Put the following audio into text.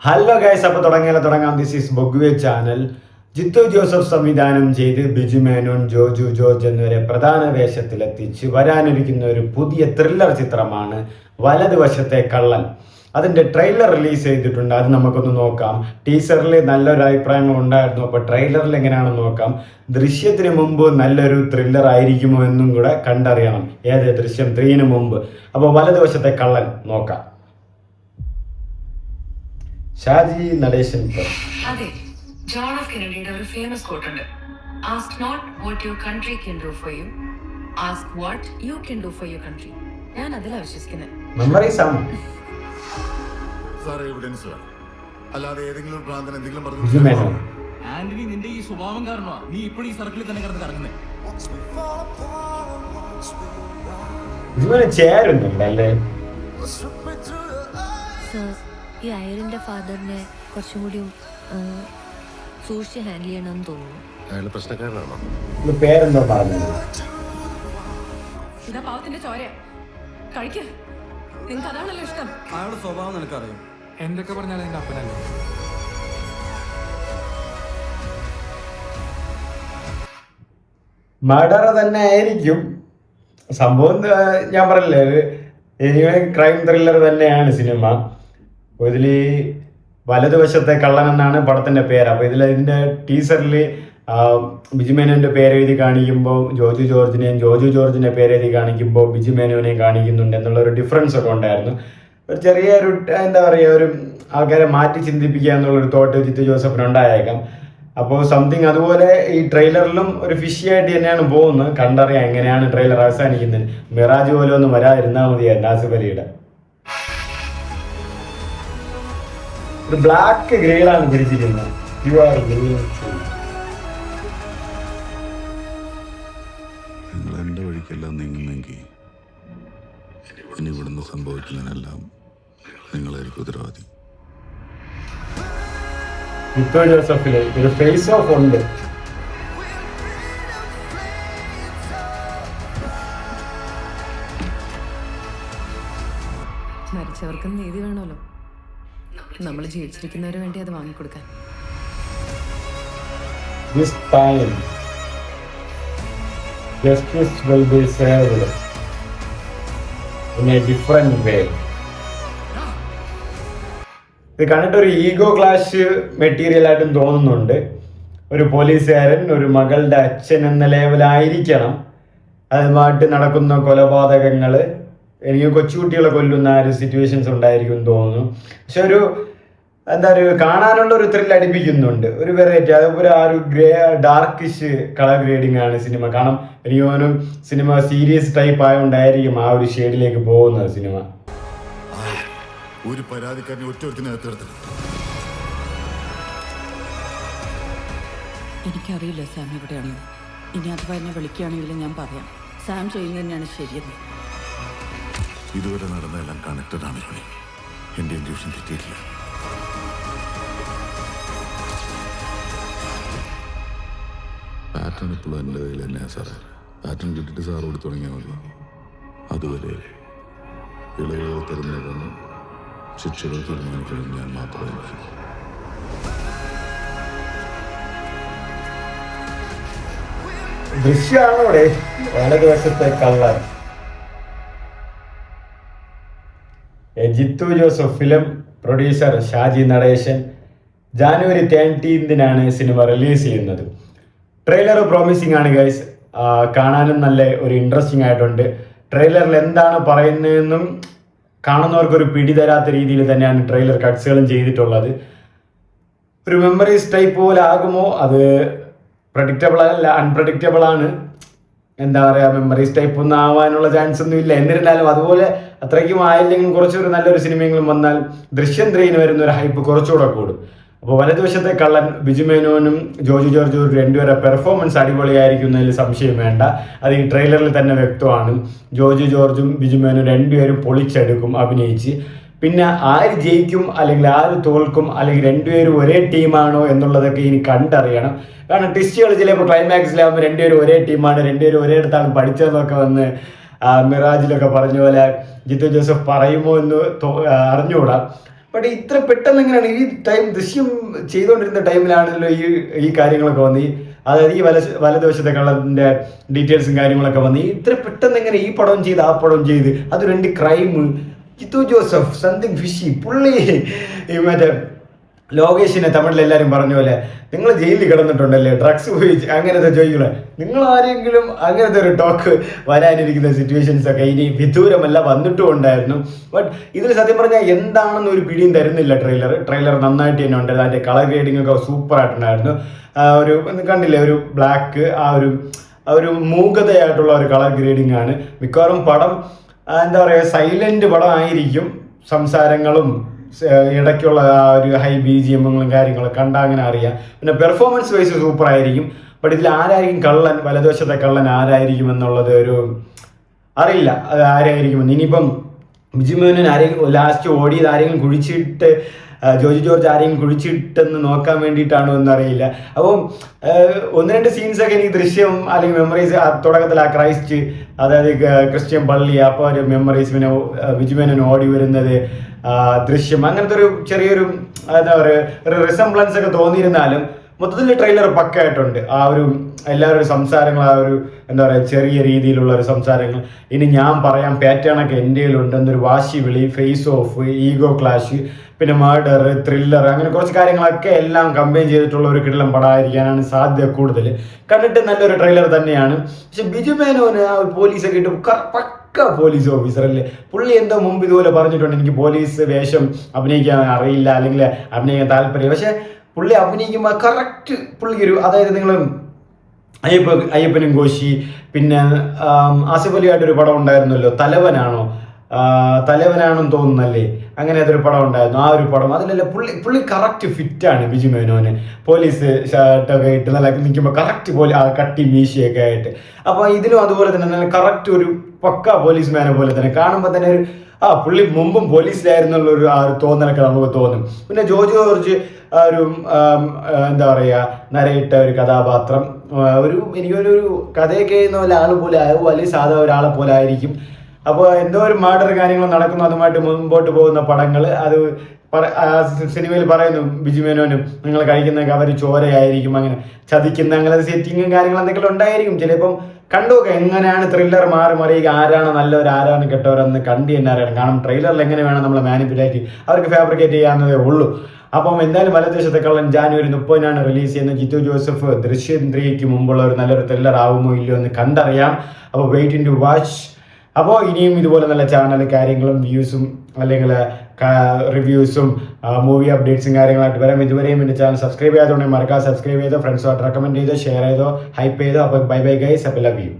Hello guys, അപ്പോൾ തുടങ്ങാം. This is ബൊഗ്വേ ചാനൽ. ജിത്തു ജോസഫ് സംവിധാനം ചെയ്ത് ബിജു മേനോൻ, ജോജു ജോർജ് എന്നിവരെ പ്രധാന വേഷത്തിലെത്തിച്ച് വരാനിരിക്കുന്ന ഒരു പുതിയ ത്രില്ലർ ചിത്രമാണ് വലതുവശത്തെ കള്ളൻ. അതിൻ്റെ ട്രെയിലർ റിലീസ് ചെയ്തിട്ടുണ്ട്. അത് നമുക്കൊന്ന് നോക്കാം. ടീസറിൽ നല്ലൊരു അഭിപ്രായങ്ങൾ ഉണ്ടായിരുന്നു. അപ്പോൾ ട്രെയിലറിൽ എങ്ങനെയാണെന്ന് നോക്കാം. ദൃശ്യത്തിന് മുമ്പ് നല്ലൊരു ത്രില്ലർ ആയിരിക്കുമോ എന്നും കൂടെ കണ്ടറിയണം. ദൃശ്യം 3 മുമ്പ്. അപ്പോൾ വലതുവശത്തെ കള്ളൻ നോക്കാം. ഷാജി നടേശൻ. അതെ, ജോൺ എഫ് കെനഡിയുടെ ഒരു ഫേമസ് കോട്ട് ഉണ്ട്. Ask not what your country can do for you, ask what you can do for your country. ഞാൻ അതിലാണ് വിശ്വസിക്കുന്നത്. മെമ്മറീസ് ആണ്. സാർ എവിഡൻസ് വേണം, അല്ലാതെ ഏതെങ്കിലും ഭ്രാന്തൻ എന്തെങ്കിലും ബിജു പറഞ്ഞു. മേനോൻ. ആന്റണി, നിന്റെ ഈ സ്വഭാവം കാരണമാണ് നീ ഇപ്പോഴും ഈ സർക്കിളിൽ തന്നെ കിടന്ന് കറങ്ങുന്നത്. ബിജു മേനോൻ ചേരുന്നുണ്ടല്ലേ? ഈ അയറിന്റെ ഫാദറിനെ കുറച്ചും കൂടി സൂക്ഷിച്ച് ഹാൻഡിൽ ചെയ്യണമെന്ന് തോന്നുന്നു. അയാൾ പ്രശ്നക്കാരനാണോ? ഇത് പേരെന്തോ പറഞ്ഞത്? ഇതാ പാവത്തിന്റെ ചോര കഴിക്ക. നിങ്ങൾക്ക് അതാണല്ലോ ഇഷ്ടം. അയാളുടെ സ്വഭാവം നിനക്കറിയാം. എന്തൊക്കെ പറഞ്ഞാലും എന്റെ അപ്പനല്ലേ. മർഡർ തന്നെ ആയിരിക്കും സംഭവം. ഞാൻ പറഞ്ഞില്ലേ, ക്രൈം ത്രില്ലർ തന്നെയാണ് സിനിമ. അപ്പോൾ ഇതിൽ വലതുവശത്തെ കള്ളൻ എന്നാണ് പടത്തിൻ്റെ പേര്. അപ്പോൾ ഇതിൻ്റെ ടീസറിൽ ബിജു മേനോൻ്റെ പേരെഴുതി കാണിക്കുമ്പോൾ ജോജു ജോർജിൻ്റെ പേരെഴുതി കാണിക്കുമ്പോൾ ബിജു മേനോനെയും കാണിക്കുന്നുണ്ട് എന്നുള്ളൊരു ഡിഫറൻസ് ഒക്കെ ഉണ്ടായിരുന്നു. ഒരു ചെറിയൊരു എന്താ പറയുക, ഒരു ആൾക്കാരെ മാറ്റി ചിന്തിപ്പിക്കുക എന്നുള്ളൊരു തോട്ട് ജിത്തു ജോസഫിനുണ്ടായേക്കാം. അപ്പോൾ സംതിങ് അതുപോലെ ഈ ട്രെയിലറിലും ഒരു ഫിഷിയായിട്ട് തന്നെയാണ് പോകുന്നത്. കണ്ടറിയാം എങ്ങനെയാണ് ട്രെയിലർ അവസാനിക്കുന്നത്. മിറാജ് പോലും ഒന്നും വരാതിരുന്നാൽ മതിയായിരുന്നു ആസിഫ് അലിയുടെ. ഒരു ബ്ലാക്ക് ഗ്രേഡാണ് പിടിച്ചിരിക്കുന്നത്. നിങ്ങൾ എൻ്റെ വഴിക്കെല്ലാം നീങ്ങുന്നെങ്കിൽ ഇനി ഇവിടുന്ന് സംഭവിക്കുന്നതിനെല്ലാം നിങ്ങളായിരിക്കും ഉത്തരവാദി. ജിത്തു ജോസഫില് ഒരു ഫേസ് ഓഫ് ഉണ്ട്. മരിച്ചവർക്കും നീതി വേണമല്ലോ. നമ്മൾ ജീവിച്ചിരിക്കുന്നവര് വേണ്ടി അത് വാങ്ങിക്കൊടുക്കാൻ. This time, justice will be served in a different way. ഇത് കണ്ടിട്ടൊരു ഈഗോ ക്ലാഷ് മെറ്റീരിയൽ ആയിട്ടും തോന്നുന്നുണ്ട്. ഒരു പോലീസുകാരൻ ഒരു മകളുടെ അച്ഛൻ എന്ന ലെവലായിരിക്കണം. അതുമായിട്ട് നടക്കുന്ന കൊലപാതകങ്ങൾ, എനിക്ക് കൊച്ചുകുട്ടികളെ കൊല്ലുന്ന ആ ഒരു സിറ്റുവേഷൻസ് ഉണ്ടായിരിക്കും തോന്നുന്നു. പക്ഷെ ഒരു എന്താ പറയുക, കാണാനുള്ള ഒരു ത്രില്ല് അടിപ്പിക്കുന്നുണ്ട്, ഒരു വെറൈറ്റി. അതുപോലെ ആ ഒരു ഡാർക്കിഷ് കളർ ഗ്രേഡിംഗ് ആണ് സിനിമ. കാരണം എനിക്കും സിനിമ സീരിയസ് ടൈപ്പ് ആയതുകൊണ്ടായിരിക്കും ആ ഒരു ഷെയ്ഡിലേക്ക് പോകുന്നത് സിനിമ. ഒരു പരാതിക്കാരനെ ഒറ്റൊരുത്തിനകത്ത് എടുത്തത്. എനിക്കറിയില്ല സാം എവിടെയാണെന്ന്. ഇനി അഥവാ എന്നെ വിളിക്കുകയാണെങ്കിലും ഞാൻ പറയാം. സാം ചെയ്യുന്നത് തന്നെയാണ് ശരിയെന്ന്. ഇതുവരെ നടന്നതെല്ലാം കണക്റ്റഡ് ആണ് ജോണി. എൻ്റെ ഇൻഡ്യൂഷൻ തെറ്റിയിട്ടില്ല. പാറ്റേൺ ഇപ്പോഴും എൻ്റെ കയ്യിൽ തന്നെയാണ് സാറേ. പാറ്റേൺ കിട്ടിയിട്ട് സാർ കൊടുത്തു തുടങ്ങിയാൽ മതി. അതുവരെ ഇളവുകൾ തിരഞ്ഞെടുക്കുന്ന ശിക്ഷകൾ തീരുമാനിക്കുന്നത് ഞാൻ മാത്രമായിരിക്കും. ദൃശ്യമാണോടെ വലതുവശത്തെ കള്ളൻ. Jeethu Joseph, film producer Shaji Nadesan. January 13 സിനിമ റിലീസ് ചെയ്യുന്നത്. ട്രെയിലർ പ്രോമിസിങ് ആണ് ഗൈസ്. കാണാനും നല്ല ഒരു ഇൻട്രസ്റ്റിംഗ് ആയിട്ടുണ്ട്. ട്രെയിലറിൽ എന്താണ് പറയുന്നതെന്നും കാണുന്നവർക്കൊരു പിടി തരാത്ത രീതിയിൽ തന്നെയാണ് ട്രെയിലർ കട്ട്സുകളും ചെയ്തിട്ടുള്ളത്. ഒരു മെമ്മറീസ് ടൈപ്പ് പോലെ ആകുമോ? അത് പ്രഡിക്റ്റബിൾ അല്ല, അൺപ്രഡിക്റ്റബിൾ ആണ്. എന്താ പറയുക, മെമ്മറീസ് ടൈപ്പ് ഒന്നും ആവാനുള്ള ചാൻസ് ഒന്നും ഇല്ല. എന്നിരുന്നാലും അതുപോലെ അത്രയ്ക്കും ആയില്ലെങ്കിലും കുറച്ചൊരു നല്ലൊരു സിനിമയെങ്കിലും വന്നാൽ ദൃശ്യം 3 വരുന്ന ഒരു ഹൈപ്പ് കുറച്ചുകൂടെ കൂടും. അപ്പോൾ വലതുവശത്തെ കള്ളൻ, ബിജു മേനോനും ജോജു ജോർജും രണ്ടുപേരെ പെർഫോമൻസ് അടിപൊളിയായിരിക്കുന്നതിൽ സംശയം വേണ്ട. അത് ഈ ട്രെയിലറിൽ തന്നെ വ്യക്തമാണ്. ജോജു ജോർജും ബിജു മേനോനും രണ്ടുപേരും പൊളിച്ചെടുക്കും അഭിനയിച്ച്. പിന്നെ ആര് ജയിക്കും അല്ലെങ്കിൽ ആര് തോൽക്കും അല്ലെങ്കിൽ രണ്ടുപേരും ഒരേ ടീമാണോ എന്നുള്ളതൊക്കെ ഇനി കണ്ടറിയണം. കാരണം ട്വിസ്റ്റുകൾ ചിലപ്പോൾ ക്ലൈമാക്സിലാകുമ്പോൾ രണ്ടുപേരും ഒരേ ടീമാണ്, രണ്ടുപേരും ഒരേ അടുത്താണ് പഠിച്ചതെന്നൊക്കെ വന്ന് മിറാജിലൊക്കെ പറഞ്ഞ പോലെ ജിത്തു ജോസഫ് പറയുമോ എന്ന് അറിഞ്ഞുകൂടാ. ബട്ട് ഇത്ര പെട്ടെന്ന് എങ്ങനെയാണ് ഈ ടൈം ദൃശ്യം ചെയ്തുകൊണ്ടിരുന്ന ടൈമിലാണല്ലോ ഈ കാര്യങ്ങളൊക്കെ വന്ന് അതായത് ഈ വലതുവശത്തെ കള്ളന്റെ ഡീറ്റെയിൽസും കാര്യങ്ങളൊക്കെ വന്ന് ഇത്ര പെട്ടെന്ന് എങ്ങനെ ഈ പടം ചെയ്ത് ആ പടം ചെയ്ത് അത് 2 crime Jeethu Joseph something fishy പുള്ളി മറ്റേ ലോകേഷിനെ തമിഴിൽ എല്ലാവരും പറഞ്ഞ പോലെ നിങ്ങൾ ജയിലിൽ കിടന്നിട്ടുണ്ടല്ലേ ഡ്രഗ്സ് ഉപയോഗിച്ച് അങ്ങനത്തെ ചോദിക്കളെ നിങ്ങൾ ആരെങ്കിലും അങ്ങനത്തെ ഒരു ടോക്ക് വരാനിരിക്കുന്ന സിറ്റുവേഷൻസ് ഒക്കെ ഇനി വിദൂരമല്ല വന്നിട്ടും ഉണ്ടായിരുന്നു. ബട്ട് ഇതിൽ സത്യം പറഞ്ഞാൽ എന്താണെന്ന് ഒരു പിടിയും തരുന്നില്ല ട്രെയിലർ നന്നായിട്ട് തന്നെ ഉണ്ടായിരുന്നു. അതിൻ്റെ കളർ ഗ്രേഡിംഗ് ഒക്കെ സൂപ്പർ ആയിട്ടുണ്ടായിരുന്നു. ഒരു കണ്ടില്ലേ ഒരു ബ്ലാക്ക് ആ ഒരു മൂകതയായിട്ടുള്ള ഒരു കളർ ഗ്രേഡിംഗ് ആണ്. മിക്കവാറും പടം എന്താ പറയുക സൈലന്റ് പടം ആയിരിക്കും. സംസാരങ്ങളും ഇടയ്ക്കുള്ള ആ ഒരു ഹൈ BGMങ്ങളും കാര്യങ്ങളും കണ്ടാൽ അങ്ങനെ അറിയാം. പിന്നെ പെർഫോമൻസ് വൈസ് സൂപ്പർ ആയിരിക്കും. ബട്ട് ഇതിൽ ആരായിരിക്കും കള്ളൻ, വലതുവശത്തെ കള്ളൻ ആരായിരിക്കും എന്നുള്ളത് ഒരു അറിയില്ല. അത് ആരായിരിക്കുമെന്ന്. ഇനിയിപ്പം ബിജു മേനോൻ ആരെങ്കിലും ലാസ്റ്റ് ഓടിയത് ആരെങ്കിലും കുഴിച്ചിട്ട് ജോജി ജോർജ് ആരെങ്കിലും കുഴിച്ചിട്ടെന്ന് നോക്കാൻ വേണ്ടിയിട്ടാണോ എന്നറിയില്ല. അപ്പം 1-2 സീൻസൊക്കെ എനിക്ക് ദൃശ്യം അല്ലെങ്കിൽ മെമ്മറീസ് തുടക്കത്തിൽ ആ ക്രൈസ്റ്റ് അതായത് ക്രിസ്ത്യൻ പള്ളി അപ്പോൾ ഒരു മെമ്മറീസ് പിന്നെ ബിജു മേനോൻ ഓടി വരുന്നത് ദൃശ്യം അങ്ങനത്തെ ഒരു ചെറിയൊരു എന്താ പറയുക ഒരു റിസംബ്ലൻസ് ഒക്കെ തോന്നിയിരുന്നാലും മൊത്തത്തിൽ ട്രെയിലർ പക്കായിട്ടുണ്ട്. ആ ഒരു എല്ലാവരും സംസാരങ്ങൾ ആ ഒരു എന്താ പറയുക ചെറിയ രീതിയിലുള്ള ഒരു സംസാരങ്ങൾ. ഇനി ഞാൻ പറയാൻ പാറ്റേണൊക്കെ എൻ്റെ കയ്യിലുണ്ടെന്നൊരു വാശി വിളി, ഫേസ് ഓഫ്, ഈഗോ ക്ലാഷ്, പിന്നെ മർഡർ, ത്രില്ലർ അങ്ങനെ കുറച്ച് കാര്യങ്ങളൊക്കെ എല്ലാം കമ്പൈൻ ചെയ്തിട്ടുള്ള ഒരു കിടിലം പടമായിരിക്കാനാണ് സാധ്യത കൂടുതൽ. കണ്ടിട്ട് നല്ലൊരു ട്രെയിലർ തന്നെയാണ്. പക്ഷെ ബിജു മേനോന് ആ പോലീസൊക്കെ ഇട്ട് പക്ക പോലീസ് ഓഫീസർ അല്ലേ. പുള്ളി എന്തോ മുമ്പ് ഇതുപോലെ പറഞ്ഞിട്ടുണ്ട് എനിക്ക് പോലീസ് വേഷം അഭിനയിക്കാൻ അറിയില്ല അല്ലെങ്കിൽ അഭിനയിക്കാൻ താല്പര്യം. പക്ഷെ പുള്ളി അഭിനയിക്കുമ്പോൾ കറക്റ്റ് പുള്ളിക്കൊരു അതായത് നിങ്ങൾ അയ്യപ്പനും കോശി പിന്നെ ആസിഫ് അലിയായിട്ടൊരു പടം ഉണ്ടായിരുന്നല്ലോ തലവനാണെന്ന് തോന്നുന്നല്ലേ അങ്ങനെ അതൊരു പടം ഉണ്ടായിരുന്നു. ആ ഒരു പടം അതിലല്ല പുള്ളി കറക്റ്റ് ഫിറ്റാണ് ബിജു മേനോന്. പോലീസ് ഷർട്ടൊക്കെ ഇട്ട് നല്ല നിൽക്കുമ്പോൾ കറക്റ്റ് പോലെ ആ കട്ടി മീശയൊക്കെ ആയിട്ട്. അപ്പോൾ ഇതിലും അതുപോലെ തന്നെ നല്ല കറക്റ്റ് ഒരു പക്ക പോലീസ് മാനെ പോലെ തന്നെ കാണുമ്പോൾ തന്നെ ഒരു പുള്ളി മുമ്പും പോലീസിലായിരുന്നുള്ളൊരു ആ ഒരു തോന്നലൊക്കെ നമുക്ക് തോന്നും. പിന്നെ ജോജി ജോർജ് ഒരു എന്താ പറയുക നരയിട്ട ഒരു കഥാപാത്രം എനിക്കൊരു കഥയൊക്കെ ചെയ്യുന്ന പോലെ ആൾ പോലെ ആവും അല്ലെങ്കിൽ സാധാ ഒരാളെ പോലെ ആയിരിക്കും. അപ്പോൾ എന്തോ ഒരു മർഡർ കാര്യങ്ങൾ നടക്കുന്നു അതുമായിട്ട് മുമ്പോട്ട് പോകുന്ന പടങ്ങൾ അത് സിനിമയിൽ പറയുന്നു ബിജു മേനോനും നിങ്ങൾ കഴിക്കുന്നതൊക്കെ അവർ ചോരയായിരിക്കും അങ്ങനെ ചതിക്കുന്ന അങ്ങനെ സെറ്റിങ്ങും കാര്യങ്ങളും എന്തെങ്കിലും ഉണ്ടായിരിക്കും. ചിലപ്പം കണ്ടുനോക്കുക എങ്ങനെയാണ് ത്രില്ലർ മാറി മറിയുക, ആരാണ് നല്ലവർ ആരാണ് കെട്ടവരെന്ന് കണ്ടു തന്നെ അറിയണം. കാരണം ട്രെയിലറിൽ എങ്ങനെ വേണം നമ്മൾ മാനിപ്പുലേറ്റ് അവർക്ക് ഫാബ്രിക്കേറ്റ് ചെയ്യാവുന്നതേ ഉള്ളൂ. അപ്പം എന്തായാലും വലതുവശത്തെ കള്ളൻ ജാനുവരി 30-നാണ് റിലീസ് ചെയ്യുന്നത്. ജിത്തു ജോസഫ് ദൃശ്യം 3ക്ക് മുമ്പുള്ള ഒരു നല്ലൊരു ത്രില്ലർ ആവുമോ ഇല്ലയോ എന്ന് കണ്ടറിയാം. അപ്പോൾ വെയിറ്റ് ടു വാച്ച്. അപ്പോൾ ഇനിയും ഇതുപോലെ നല്ല ചാനൽ കാര്യങ്ങളും വ്യൂസും അല്ലെങ്കിൽ റിവ്യൂസും മൂവി അപ്ഡേറ്റ്സും കാര്യങ്ങളായിട്ട് വരാം. ഇതുവരെയും എൻ്റെ ചാനൽ സബ്സ്ക്രൈബ് ചെയ്യാത്തതുകൊണ്ട് മറക്കാതെ സബ്സ്ക്രൈബ് ചെയ്തോ, ഫ്രണ്ട്സുമായിട്ട് റെക്കമെൻഡ് ചെയ്തോ, ഷെയർ ചെയ്തോ, ഹൈപ്പ് ചെയ്തോ. അപ്പോൾ ബൈ ഗൈസ്, അപ്പോൾ ലവ് യു.